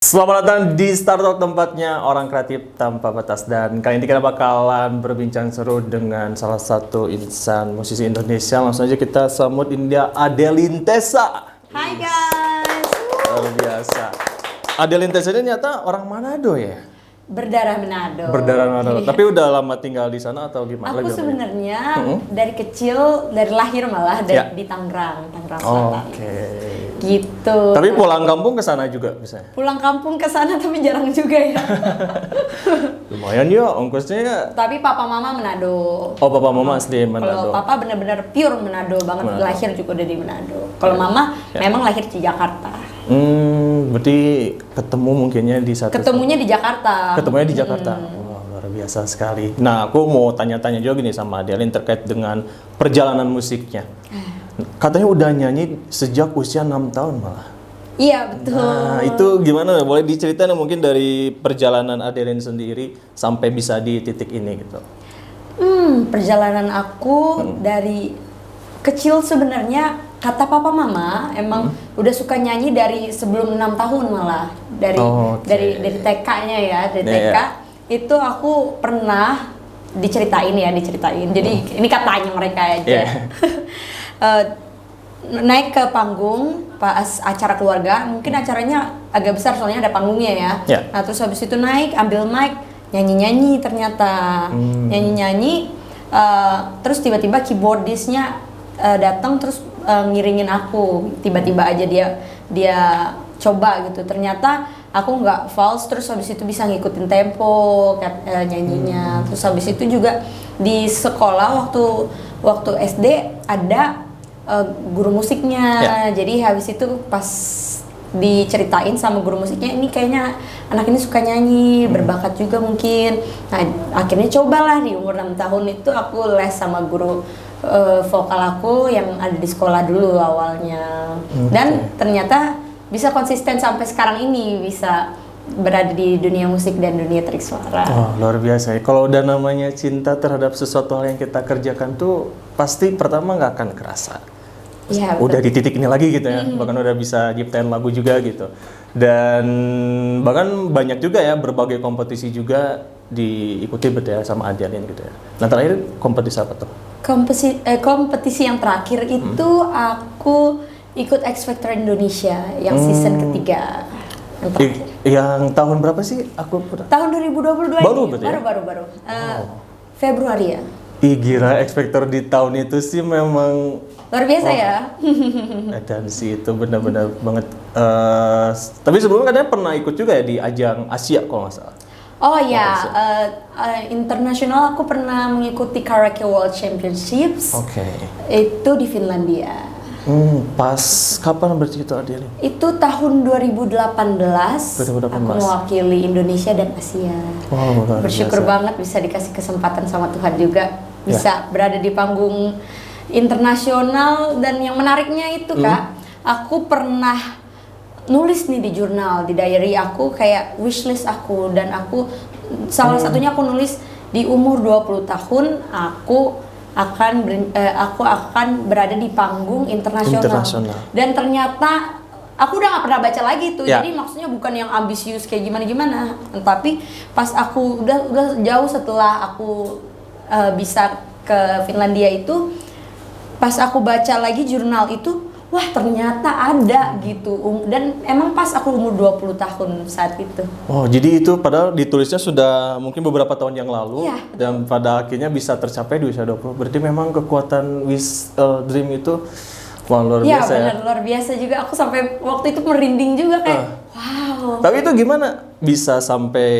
Selamat datang di Startup, tempatnya orang kreatif tanpa batas. Dan kali ini kita bakalan berbincang seru dengan salah satu insan musisi Indonesia. Langsung aja kita sambut India Adeline Tessa. Hai guys. Luar biasa. Adeline Tessa ini ternyata orang Manado ya? Berdarah Manado. Berdarah Manado. Tapi udah lama tinggal di sana atau gimana? Aku sebenarnya dari kecil, dari lahir malah di Tangerang Selatan. Oke. Gitu. Tapi pulang kampung ke sana juga bisa? Pulang kampung ke sana tapi jarang juga ya. Lumayan ya ongkosnya. Tapi papa mama Manado. Oh, papa mama asli Manado. Kalau papa benar-benar pure Manado banget, lahir juga udah di Manado. Kalau mama memang lahir di Jakarta. Berarti ketemu mungkinnya di satu. Ketemunya di Jakarta. Ketemunya di Jakarta. Wah, luar biasa sekali. Nah, aku mau tanya-tanya juga gini sama Adeline terkait dengan perjalanan musiknya. Katanya udah nyanyi sejak usia 6 tahun malah. Iya, betul. Nah, itu gimana? Boleh diceritain mungkin dari perjalanan Adeline sendiri sampai bisa di titik ini gitu. Perjalanan aku dari kecil sebenarnya kata papa mama emang udah suka nyanyi dari sebelum 6 tahun malah. Dari TK-nya ya, dari TK itu aku pernah diceritain. Jadi ini katanya mereka aja. Naik ke panggung pas acara keluarga, mungkin acaranya agak besar soalnya ada panggungnya ya. Nah, terus habis itu naik ambil mic, nyanyi-nyanyi ternyata. Nyanyi-nyanyi terus tiba-tiba keyboardisnya datang terus ngiringin aku. Tiba-tiba aja dia coba gitu. Ternyata aku nggak false, terus habis itu bisa ngikutin tempo nyanyinya. Terus habis itu juga di sekolah waktu SD ada guru musiknya. Jadi habis itu pas diceritain sama guru musiknya, ini kayaknya anak ini suka nyanyi, berbakat juga mungkin. Nah, akhirnya cobalah di umur 6 tahun itu aku les sama guru vokal aku yang ada di sekolah dulu awalnya. Dan ternyata bisa konsisten sampai sekarang ini, bisa berada di dunia musik dan dunia tarik suara. Oh, luar biasa ya. Kalau udah namanya cinta terhadap sesuatu hal yang kita kerjakan tuh pasti pertama nggak akan kerasa. Ya, udah di titik ini lagi gitu ya, bahkan udah bisa nyiptain lagu juga gitu. Dan bahkan banyak juga ya berbagai kompetisi juga diikuti ya sama Adeline gitu ya. Nah, terakhir kompetisi apa tuh? Kompetisi yang terakhir itu aku ikut X Factor Indonesia yang season ketiga. Yang tahun berapa sih? Tahun 2022 baru ini. Berarti ya? Baru. Februari ya. Gila, X Factor di tahun itu sih memang luar biasa ya. Dan sih itu benar-benar banget. Tapi sebelumnya katanya pernah ikut juga ya di ajang Asia kalau nggak salah. Oh ya, internasional aku pernah mengikuti Karaoke World Championships. Oke. Itu di Finlandia. Pas kapan berarti itu Adeline? Itu tahun 2018. Aku mewakili Indonesia dan Asia. Wow, bersyukur banget bisa dikasih kesempatan sama Tuhan juga bisa berada di panggung internasional. Dan yang menariknya itu Kak, aku pernah nulis nih di jurnal, di diary aku kayak wishlist aku, dan aku salah satunya aku nulis di umur 20 tahun aku akan berada di panggung internasional. Dan ternyata aku udah gak pernah baca lagi tuh. Jadi maksudnya bukan yang ambisius kayak gimana, tapi pas aku udah jauh setelah aku bisa ke Finlandia itu, pas aku baca lagi jurnal itu, wah ternyata ada gitu. Dan emang pas aku umur 20 tahun saat itu. Oh, jadi itu padahal ditulisnya sudah mungkin beberapa tahun yang lalu. Dan pada akhirnya bisa tercapai di usia 20. Berarti memang kekuatan dream itu luar biasa ya. Benar, luar biasa juga. Aku sampai waktu itu merinding juga kayak wow. Tapi itu gimana bisa sampai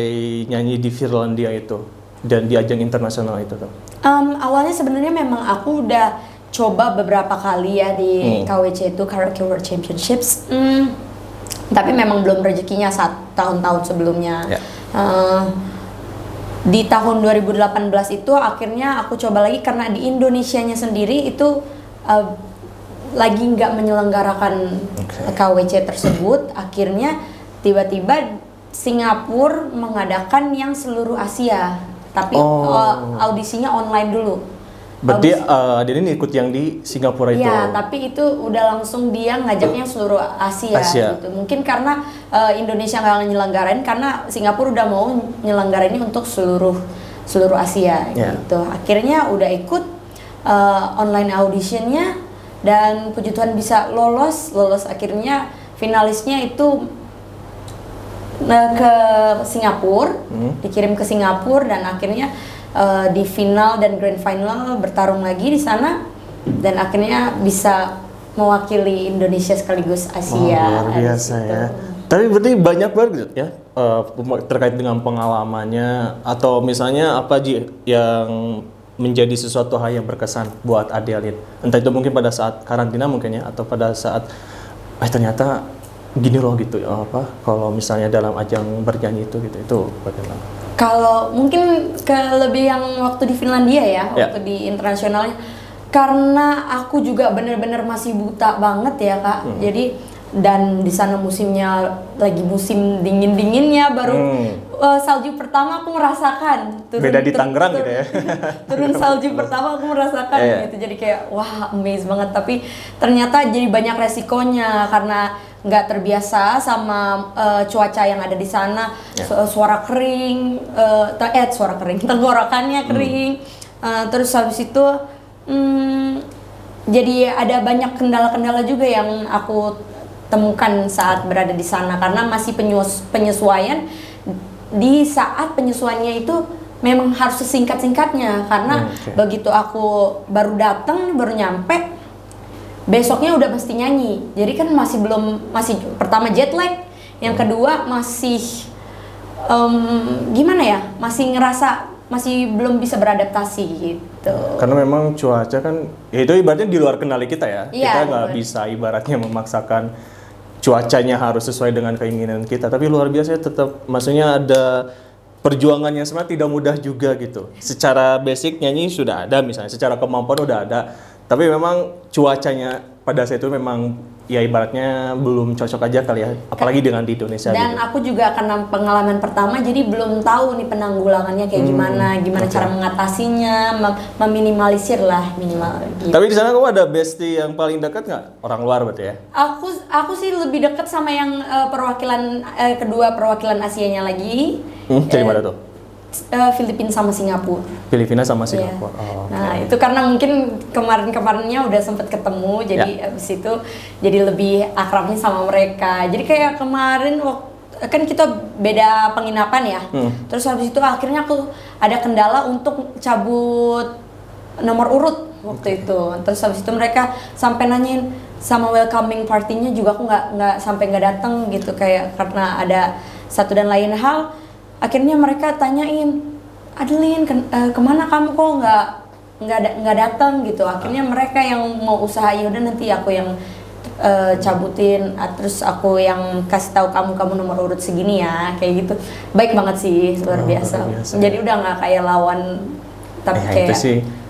nyanyi di Finlandia itu dan di ajang internasional itu tuh? Awalnya sebenarnya memang aku udah coba beberapa kali ya di KWC itu, Karaoke World Championships. Tapi memang belum rezekinya saat tahun-tahun sebelumnya. Di tahun 2018 itu akhirnya aku coba lagi karena di Indonesianya sendiri itu lagi nggak menyelenggarakan KWC tersebut. Akhirnya tiba-tiba Singapura mengadakan yang seluruh Asia, tapi audisinya online dulu. Berarti Adele ini ikut yang di Singapura itu? Iya, tapi itu udah langsung dia ngajaknya seluruh Asia. Gitu. Mungkin karena Indonesia nggak nyelenggarain, karena Singapura udah mau nyelenggarainnya untuk seluruh Asia gitu. Akhirnya udah ikut online auditionnya, dan puji Tuhan bisa lolos. Akhirnya finalisnya itu ke Singapura, dikirim ke Singapura, dan akhirnya di final dan grand final bertarung lagi di sana, dan akhirnya bisa mewakili Indonesia sekaligus Asia. Luar biasa ya. Tapi berarti banyak banget ya terkait dengan pengalamannya, atau misalnya apa yang menjadi sesuatu hal yang berkesan buat Adeline. Entah itu mungkin pada saat karantina mungkin ya, atau pada saat ternyata gini loh gitu kalau misalnya dalam ajang bernyanyi itu bagaimana? Kalau mungkin lebih yang waktu di Finlandia ya, waktu di internasionalnya, karena aku juga bener-bener masih buta banget ya Kak. Jadi dan di sana musimnya lagi musim dingin-dinginnya, baru salju pertama aku merasakan. Beda di Tangerang gitu ya. Turun salju pertama aku merasakan gitu. Jadi kayak wah, amazed banget. Tapi ternyata jadi banyak resikonya karena nggak terbiasa sama cuaca yang ada di sana. Suara kering, tenggorokannya kering. Terus habis itu jadi ada banyak kendala-kendala juga yang aku temukan saat berada di sana, karena masih penyesuaian. Di saat penyesuaiannya itu memang harus sesingkat-singkatnya, karena begitu aku baru datang, baru nyampe, besoknya udah mesti nyanyi. Jadi kan masih pertama jet lag, yang kedua masih gimana ya, masih belum bisa beradaptasi gitu. Karena memang cuaca kan itu ibaratnya di luar kendali kita ya. Kita nggak bisa ibaratnya memaksakan cuacanya harus sesuai dengan keinginan kita, tapi luar biasa tetap, maksudnya ada perjuangannya sebenarnya tidak mudah juga gitu. Secara basic nyanyi sudah ada, misalnya secara kemampuan udah ada, tapi memang cuacanya pada saat itu memang ya ibaratnya belum cocok aja kali ya, apalagi dengan di Indonesia. Dan gitu. Aku juga karena pengalaman pertama, jadi belum tahu nih penanggulangannya kayak gimana cara mengatasinya, meminimalisir lah minimal. Gitu. Tapi di sana kamu ada bestie yang paling dekat nggak? Orang luar berarti ya? Aku sih lebih dekat sama yang kedua perwakilan Asianya lagi. Dari mana tuh? Filipina sama Singapura. Filipina sama Singapura. Yeah. Nah itu karena mungkin kemarinnya udah sempet ketemu, jadi abis itu jadi lebih akrabnya sama mereka. Jadi kayak kemarin kan kita beda penginapan ya. Terus habis itu akhirnya aku ada kendala untuk cabut nomor urut waktu itu. Terus habis itu mereka sampai nanyain sama welcoming party-nya juga, aku nggak sampai nggak datang gitu, kayak karena ada satu dan lain hal. Akhirnya mereka tanyain, Adeline, kemana kamu kok nggak datang gitu. Akhirnya mereka yang mau usaha, yaudah nanti aku yang cabutin, terus aku yang kasih tahu kamu nomor urut segini ya, kayak gitu. Baik banget sih, luar biasa. Jadi udah nggak kayak lawan, tapi kayak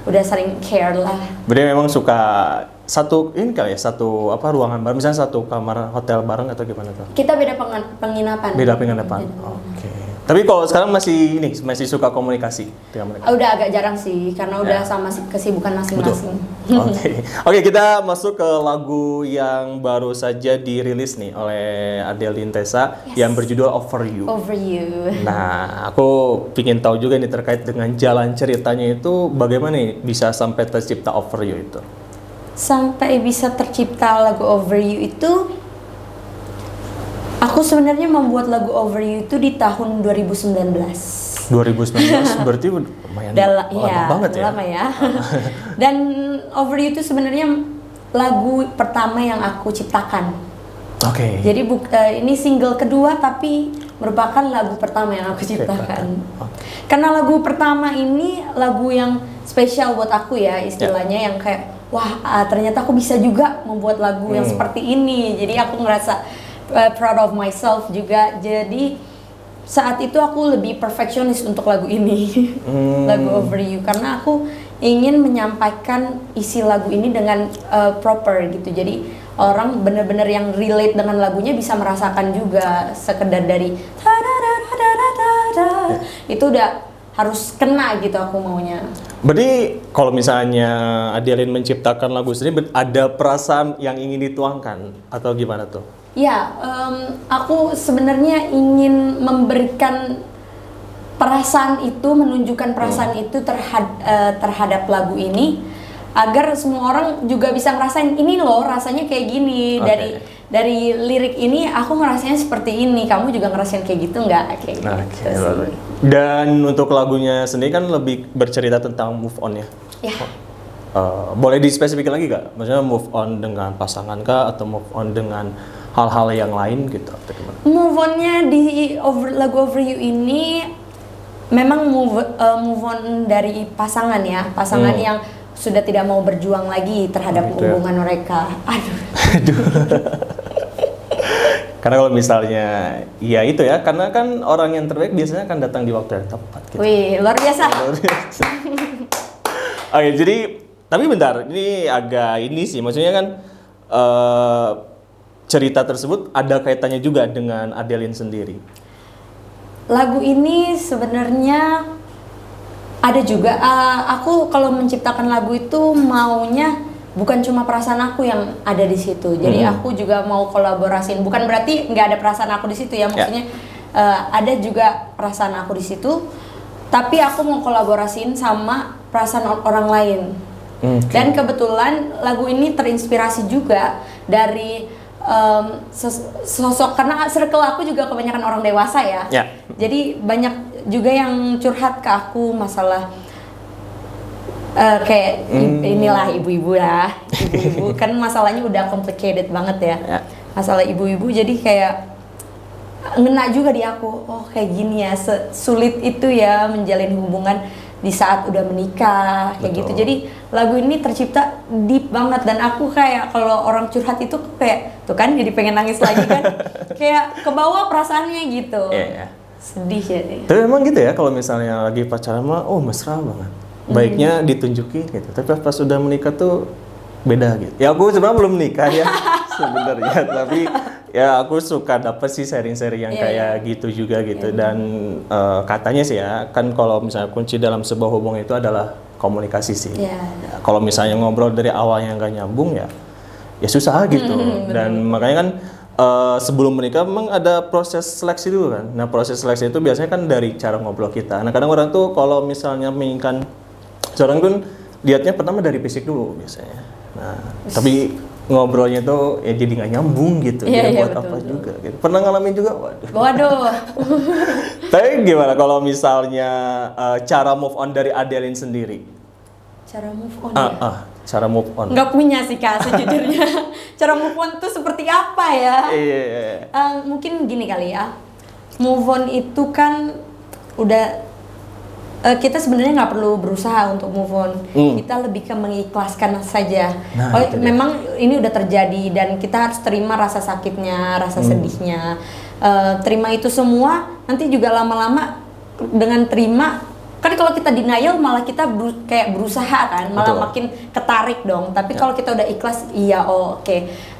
udah saling care lah. Berarti memang suka satu ruangan bareng, misalnya satu kamar hotel bareng atau gimana tuh? Kita beda penginapan. Beda penginapan. Oke. Tapi kalau sekarang masih suka komunikasi dengan mereka? Udah agak jarang sih, karena udah sama kesibukan masing-masing. Oke, kita masuk ke lagu yang baru saja dirilis nih oleh Adeline Tessa, yang berjudul Over You. Over You. Nah, aku pingin tahu juga nih terkait dengan jalan ceritanya itu, bagaimana nih bisa sampai tercipta Over You itu? Sampai bisa tercipta lagu Over You itu, aku sebenarnya membuat lagu Over You itu di tahun 2019. 2019 berarti lumayan lama banget ya. Lama ya. Dan Over You itu sebenarnya lagu pertama yang aku ciptakan. Oke. Jadi ini single kedua, tapi merupakan lagu pertama yang aku ciptakan. Karena lagu pertama ini lagu yang spesial buat aku ya, istilahnya yang kayak wah, ternyata aku bisa juga membuat lagu yang seperti ini. Jadi aku ngerasa proud of myself juga. Jadi saat itu aku lebih perfeksionis untuk lagu ini. Lagu Over You, karena aku ingin menyampaikan isi lagu ini dengan proper gitu. Jadi orang bener-bener yang relate dengan lagunya bisa merasakan juga, sekedar dari itu udah harus kena gitu aku maunya. Berarti kalau misalnya Adeline menciptakan lagu sendiri, ada perasaan yang ingin dituangkan atau gimana tuh? Ya, aku sebenarnya ingin memberikan perasaan itu, menunjukkan perasaan itu terhadap lagu ini, agar semua orang juga bisa ngerasain ini loh rasanya kayak gini. Dari lirik ini aku ngerasain seperti ini, kamu juga ngerasain kayak gitu nggak? Kayak gitu. Dan untuk lagunya sendiri kan lebih bercerita tentang move on ya? Ya. Boleh dispesifikin lagi nggak? Maksudnya move on dengan pasangan kah atau move on dengan hal-hal yang lain gitu? Atau gimana? Move onnya di lagu Over You ini memang move on dari pasangan ya, pasangan yang sudah tidak mau berjuang lagi terhadap hubungan mereka. Aduh. Karena kalau misalnya, ya itu ya, karena kan orang yang terbaik biasanya akan datang di waktu yang tepat. Gitu. Wih, luar biasa. Oke, jadi, tapi bentar, ini agak ini sih, maksudnya kan cerita tersebut ada kaitannya juga dengan Adeline sendiri. Lagu ini sebenarnya ada juga, aku kalau menciptakan lagu itu maunya bukan cuma perasaan aku yang ada di situ, jadi aku juga mau kolaborasiin. Bukan berarti nggak ada perasaan aku di situ ya, maksudnya ada juga perasaan aku di situ, tapi aku mau kolaborasiin sama perasaan orang lain. Dan kebetulan lagu ini terinspirasi juga dari sosok, karena circle aku juga kebanyakan orang dewasa ya. Jadi banyak juga yang curhat ke aku masalah kayak inilah ibu-ibu ya, ibu-ibu kan masalahnya udah complicated banget ya, masalah ibu-ibu, jadi kayak ngena juga di aku, oh kayak gini ya, sulit itu ya menjalin hubungan di saat udah menikah kayak gitu. Jadi lagu ini tercipta deep banget, dan aku kayak kalau orang curhat itu kayak tuh kan jadi pengen nangis lagi kan, kayak kebawa perasaannya gitu. Sedih jadi. Tapi memang gitu ya, kalau misalnya lagi pacaran mah, oh mesra banget. Baiknya ditunjukin gitu, tapi pas sudah menikah tuh beda gitu. Ya aku sebenarnya belum menikah ya sebenarnya, tapi ya aku suka dapet sih sharing-sharing yang kayak gitu juga gitu. Dan katanya sih ya, kan kalau misalnya kunci dalam sebuah hubungan itu adalah komunikasi sih. Kalau misalnya ngobrol dari awalnya nggak nyambung ya susah gitu. Dan makanya kan sebelum menikah memang ada proses seleksi dulu kan. Nah proses seleksi itu biasanya kan dari cara ngobrol kita. Nah kadang orang tuh kalau misalnya menginginkan seorang pun lihatnya pertama dari fisik dulu biasanya. Nah, tapi ngobrolnya tuh ya jadi nggak nyambung gitu. Buat apa juga gitu. Pernah ngalamin juga? Waduh. Tapi gimana kalau misalnya cara move on dari Adeline sendiri? Cara move on cara move on. Nggak punya sih Kak sejujurnya. Cara move on tuh seperti apa ya? Mungkin gini kali ya. Move on itu kan udah kita sebenarnya nggak perlu berusaha untuk move on, kita lebih ke mengikhlaskan saja. Memang ini udah terjadi dan kita harus terima rasa sakitnya, rasa sedihnya, terima itu semua. Nanti juga lama-lama dengan terima, kan kalau kita denial malah kita kayak berusaha kan, malah makin ketarik dong. Tapi kalau kita udah ikhlas, oke,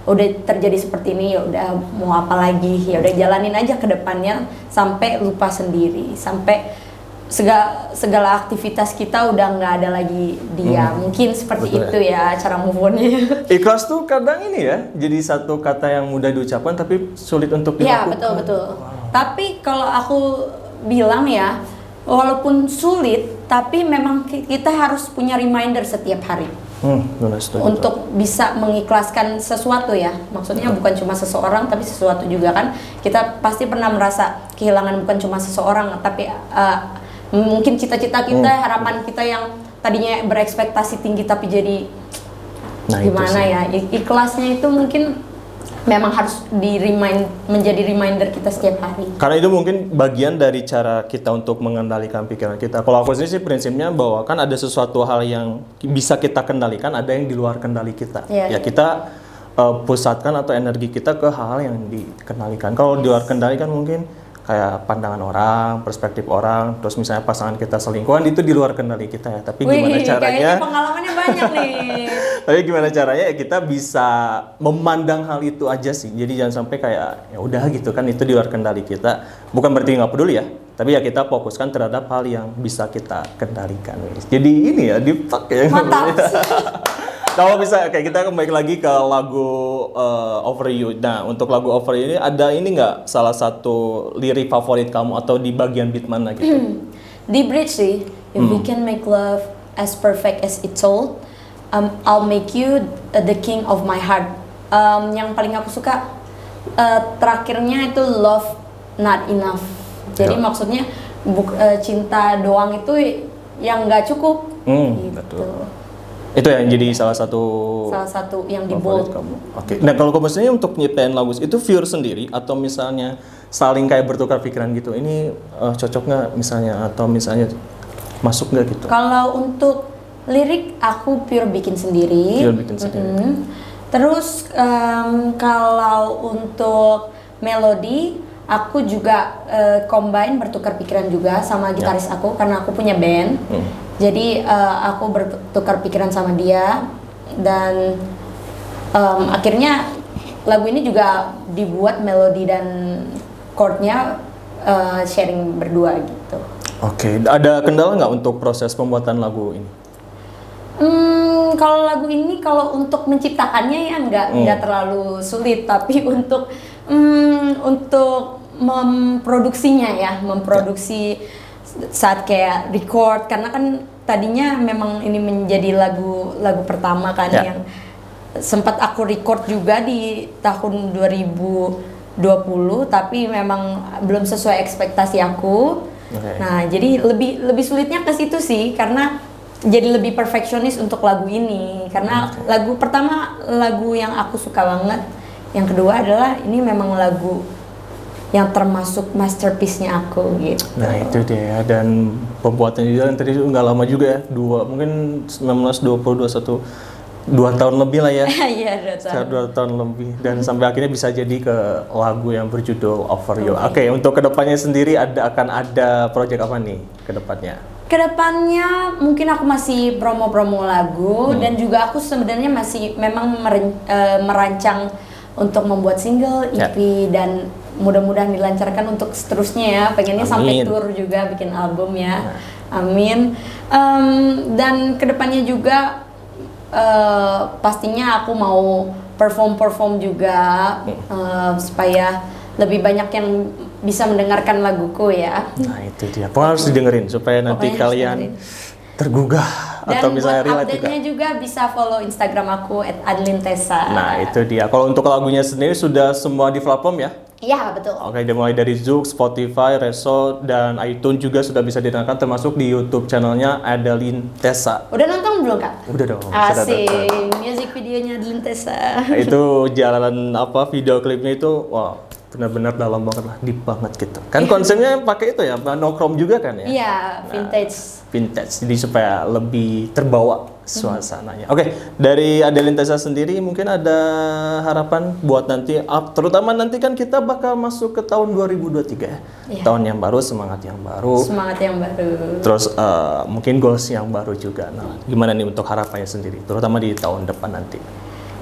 udah terjadi seperti ini, ya udah mau apa lagi, ya udah jalanin aja ke depannya sampai lupa sendiri, sampai segala aktivitas kita udah nggak ada lagi dia. Mungkin seperti itu ya cara move on-nya. Ikhlas tuh kadang ini ya, jadi satu kata yang mudah diucapkan tapi sulit untuk dilakukan. Ya betul. Tapi kalau aku bilang ya, walaupun sulit, tapi memang kita harus punya reminder setiap hari. Untuk bisa mengikhlaskan sesuatu ya, maksudnya bukan cuma seseorang tapi sesuatu juga kan. Kita pasti pernah merasa kehilangan bukan cuma seseorang, tapi mungkin cita-cita kita, harapan kita yang tadinya berekspektasi tinggi tapi jadi gimana ya, ikhlasnya itu mungkin memang harus menjadi reminder kita setiap hari. Karena itu mungkin bagian dari cara kita untuk mengendalikan pikiran kita. Kalau aku sendiri sih prinsipnya bahwa kan ada sesuatu hal yang bisa kita kendalikan, ada yang di luar kendali kita. Ya kita pusatkan atau energi kita ke hal-hal yang dikendalikan. Kalau di luar kendali kan mungkin kayak pandangan orang, perspektif orang, terus misalnya pasangan kita selingkuhan, itu di luar kendali kita ya. Tapi gimana caranya? Kayaknya pengalamannya banyak nih. Tapi gimana caranya ya kita bisa memandang hal itu aja sih. Jadi jangan sampai kayak ya udah gitu kan, itu di luar kendali kita. Bukan berarti nggak peduli ya, Tapi ya kita fokuskan terhadap hal yang bisa kita kendalikan. Jadi ini ya deep talk ya. Mantap. Kalau bisa kayak kita kembali lagi ke lagu Over You. Nah, untuk lagu Over You ini ada ini nggak salah satu lirik favorit kamu atau di bagian beat mana gitu? Di bridge sih. If we can make love as perfect as it's told, I'll make you the king of my heart. Yang paling aku suka terakhirnya itu love not enough. Jadi maksudnya cinta doang itu yang nggak cukup. Gitu. Betul. Itu yang jadi salah satu yang di bold kamu. Oke. Nah, kalau kamu sendiri untuk nyiptain lagu itu viewer sendiri atau misalnya saling kayak bertukar pikiran gitu. Ini cocok nggak misalnya atau misalnya masuk nggak gitu? Kalau untuk lirik aku pure bikin sendiri. Terus kalau untuk melodi aku juga combine bertukar pikiran juga sama gitaris aku karena aku punya band. Jadi aku bertukar pikiran sama dia dan akhirnya lagu ini juga dibuat melodi dan chordnya sharing berdua gitu. Oke, ada kendala nggak untuk proses pembuatan lagu ini? Kalau lagu ini kalau untuk menciptakannya ya nggak terlalu sulit, tapi untuk memproduksinya memproduksi saat kayak record karena kan tadinya memang ini menjadi lagu pertama kan yang sempat aku record juga di tahun 2020 tapi memang belum sesuai ekspektasi aku. Nah, jadi lebih sulitnya ke situ sih karena jadi lebih perfeksionis untuk lagu ini karena lagu pertama lagu yang aku suka banget. Yang kedua adalah ini memang lagu yang termasuk masterpiece-nya aku gitu. Nah itu dia dan pembuatannya juga tadi nggak lama juga ya, mungkin 19, 20, 21, 2 tahun lebih lah ya. Iya 2 tahun lebih dan sampai akhirnya bisa jadi ke lagu yang berjudul Over You. Oke, untuk kedepannya sendiri akan ada project apa nih kedepannya? Kedepannya mungkin aku masih promo-promo lagu dan juga aku sebenarnya masih memang merancang untuk membuat single, EP dan mudah-mudahan dilancarkan untuk seterusnya ya. Pengennya sampai tour juga bikin album ya. Amin. Dan kedepannya juga pastinya aku mau perform juga supaya lebih banyak yang bisa mendengarkan laguku ya. Nah itu dia. Pokoknya harus didengerin supaya nanti kalian tergugah atau misalnya relate juga. Dan juga bisa follow Instagram aku @adlintesa. Nah itu dia. Kalau untuk lagunya sendiri sudah semua di platform ya? Iya betul. Oke, mulai dari Zouk, Spotify, Reso, dan iTunes juga sudah bisa didengarkan termasuk di YouTube channelnya Adeline Tessa. Udah nonton belum Kak? Udah dong. Asik, music videonya Adeline Tessa. Itu jalan video klipnya itu, wow, benar-benar dalam banget lah, deep banget gitu. Kan konsepnya pakai itu ya, no chrome juga kan ya? Iya, vintage. Vintage, jadi supaya lebih terbawa suasananya. Oke, dari Adeline Tessa sendiri mungkin ada harapan buat nanti, terutama nanti kan kita bakal masuk ke tahun 2023 ya. Tahun yang baru, semangat yang baru. Semangat yang baru. Terus mungkin goals yang baru juga. Nah, gimana nih untuk harapannya sendiri, terutama di tahun depan nanti?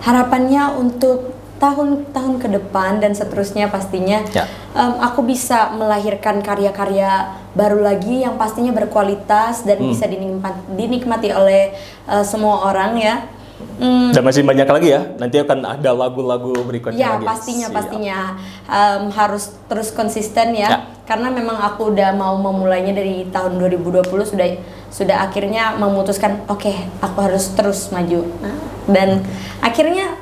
Harapannya untuk tahun-tahun ke depan dan seterusnya pastinya aku bisa melahirkan karya-karya baru lagi yang pastinya berkualitas dan bisa dinikmati oleh semua orang ya. Dan masih banyak lagi ya, nanti akan ada lagu-lagu berikutnya ya, lagi. pastinya harus terus konsisten ya, karena memang aku udah mau memulainya dari tahun 2020 sudah akhirnya memutuskan oke, aku harus terus maju. Dan akhirnya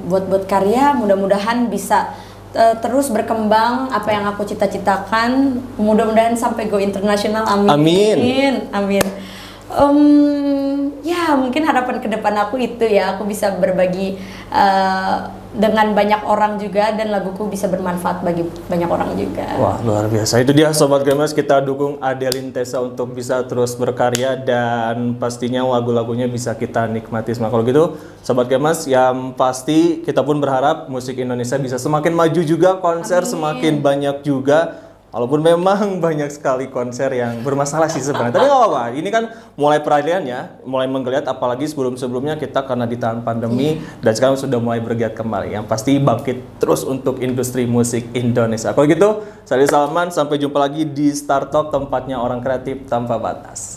buat karya mudah-mudahan bisa terus berkembang apa yang aku cita-citakan, mudah-mudahan sampai go internasional. Amin. Ya mungkin harapan ke depan aku itu ya, aku bisa berbagi dengan banyak orang juga dan laguku bisa bermanfaat bagi banyak orang juga. Wah, luar biasa. Itu dia Sobat Gamers, kita dukung Adeline Tessa untuk bisa terus berkarya dan pastinya lagu-lagunya bisa kita nikmati. Nah, kalau gitu Sobat Gamers, yang pasti kita pun berharap musik Indonesia bisa semakin maju juga, konser semakin banyak juga. Walaupun memang banyak sekali konser yang bermasalah sih sebenarnya. Tapi nggak apa-apa. Ini kan mulai peralihan ya, mulai menggeliat. Apalagi sebelum-sebelumnya kita karena ditahan pandemi dan sekarang sudah mulai bergiat kembali. Yang pasti bangkit terus untuk industri musik Indonesia. Kalau gitu, saya Salman. Sampai jumpa lagi di Star Talk, tempatnya orang kreatif tanpa batas.